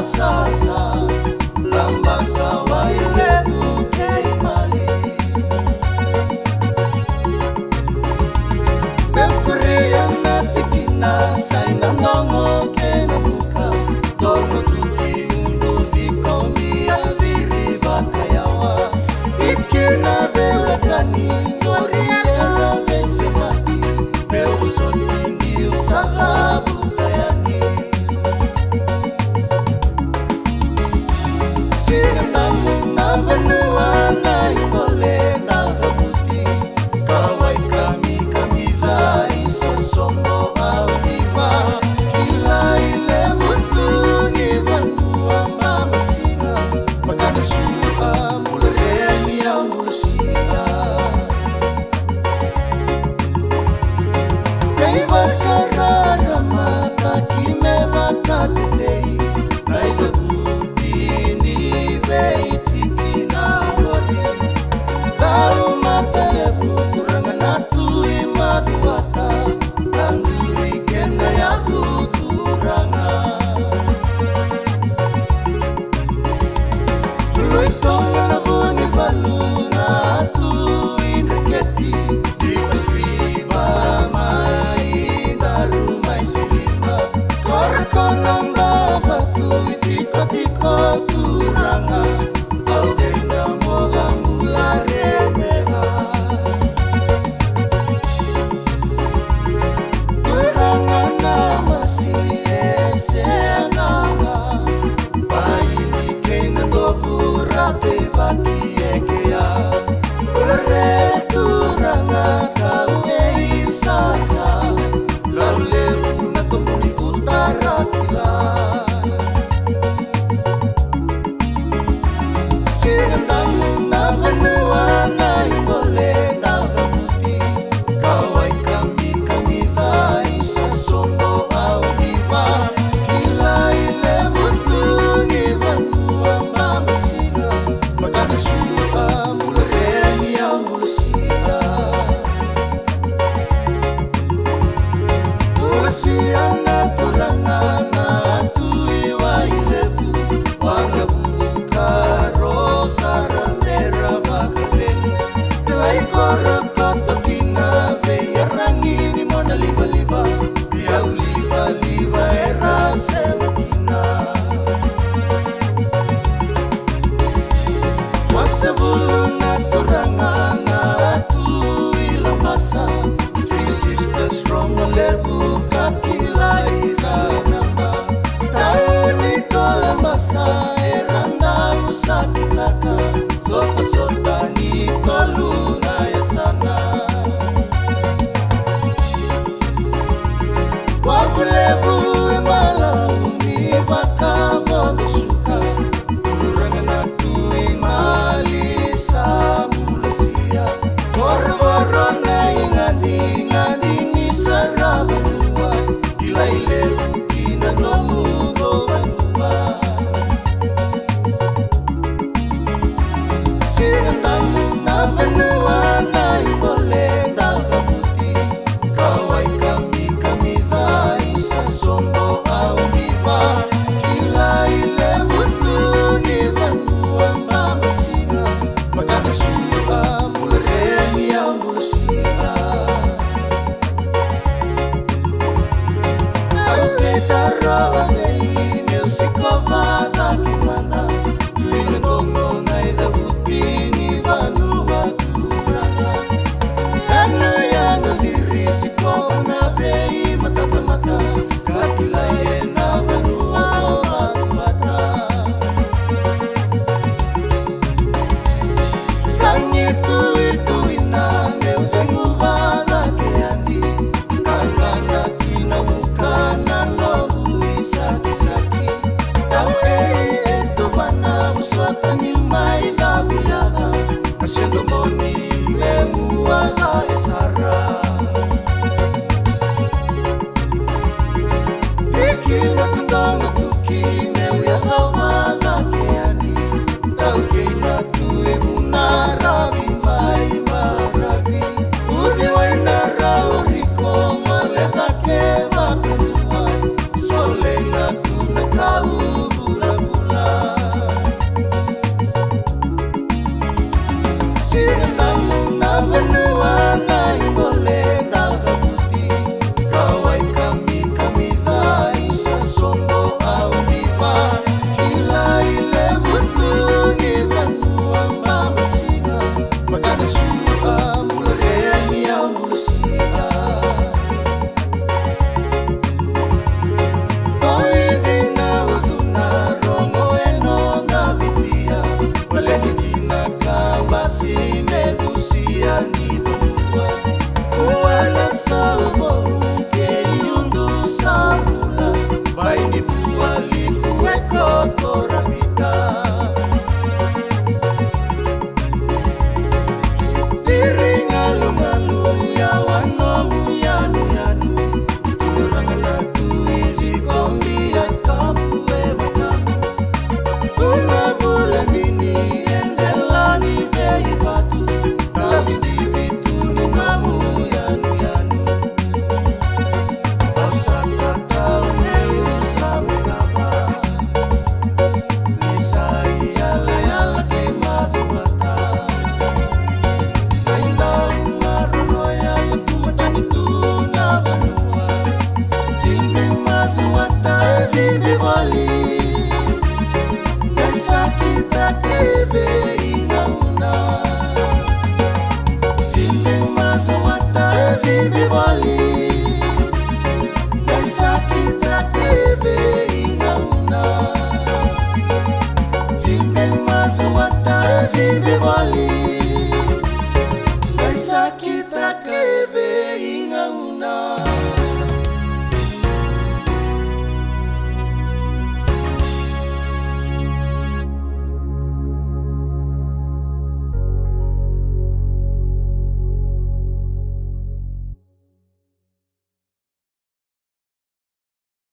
sasa lambasa waile bukei mali Bekuriya natikina saina ngongo kena muka Dono tuki undu di komia diri bakayawa Ikina bewekani ngoriera besemati Beusoni ni usaha bukayani Singanang na benua na ibole na kabuti Kawai kami dai sesongo aldiwa Kilai lebutu ni vanua mama singa Magana suha mulereni ya mulusina Kay barkarara mata kime makati dei Naida buti ni beiti kinawari Tau mata lebu kurangan atu imaduata Tanduri kena ya kurangan Dulu itu menabuni baluna atu indeketi Di pastriba mai daru mai silima Korkonong babatu itiko-tiko kurangan Kau kena moga mulare mega Kurangan nama si eseananga Paini kena doburate baki ekea Ulare kurangan kau eisasa Laule una tomboni utara kila Singatang na benua na ibole na kabuti Kawai kami dai sesongo aldiwa Kilai lebutu ni vanua mama singa Magana suha mulereni ya mulusina Uwasiana turangana tuiwa ilebu Wanga buka rosa ramera makaleni Delai korokoto kina beya rangini mona liba-liba Biau liba-liba era semakina Wasabuluna turangana tuilang basa Three sisters from Malerbu kakilai ranamba Tauni kolambasa eranda usakitaka Sota-sota ni koluna ya sana Wabulebu emalau ni baka bondo suka Kurangan atu imali sa mulusia Boro-boro na ingandi ni sarabanua Kilai lebu kinanomu do banua Singatang na benua na ibole na kabuti Kawai kami dai sesongo aldiwa Kilai lebutu ni vanua mama singa Magana suha mulereni ya mulusina Au te taro agei musikovada kimanda Tuina gongo na idabuti ni vanua kuranga Kanu yano dirisiko na bei mata-mata Kakilai na vanua mata Kanyitu itu ina Ngeudenu bala keandi Kangana kina mukana nogu isaki-saki Tau itu bana usota ni maida buyaga Haciendo moni emuaga esara Tekina kandonga tuki Neuyaga bala keani Tau keina tu ibuna rabi mai marabi Udi waina rauriko Molega ke bakanua Solenga kuna kau bula Di bali